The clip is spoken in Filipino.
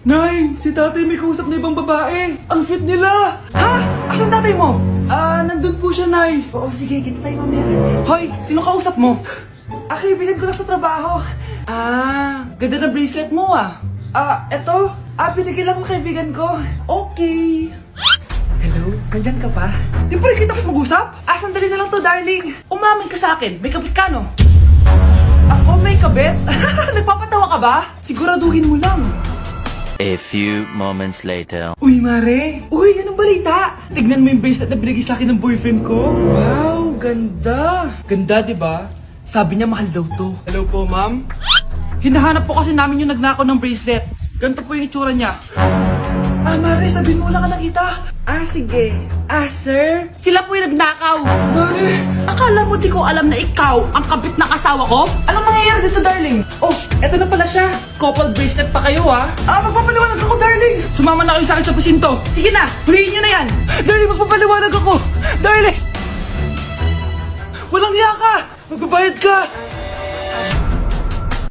Nay, si tatay may kausap na ibang babae. Ang sweet nila. Ha? Asan tatay mo? Nandun po siya, Nay. Oo, sige, kita tayo mamaya. Hoy, sino kausap mo? Kaibigan ko lang sa trabaho. Ganda na bracelet mo eto. Binigay lang ng kaibigan ko. Okay. Hello? Nandyan ka pa? Di pa rin kita pas mag-usap? Sandali na lang to, darling. Umamin ka sa akin. May kabit ka, no? Ako may kabit? Nagpapatawa ka ba? Siguraduhin mo lang. A few moments later. Uy, Mare! Uy, anong balita? Tignan mo yung bracelet na binigay sa akin ng boyfriend ko. Wow, ganda! Ganda, di ba? Sabi niya mahal daw to. Hello po, ma'am? Hinahanap po kasi namin yung nagnakaw ng bracelet. Ganito po yung itsura niya. Mare, sabihin mo lang ka nakita. Sige. Sir? Sila po yung nagnakaw. Mare! Akala mo di ko alam na ikaw ang kabit ng asawa ko? Anong mangyayari dito, darling? Oh, eto na pala siya. Couple bracelet pa kayo, magpapaliwanag ako, darling. Sumama na kayo sa akin sa pasinto. Sige na, huliin nyo na yan. Darling, magpapaliwanag ako. Darling! Walang hiya ka! Magbabayad ka!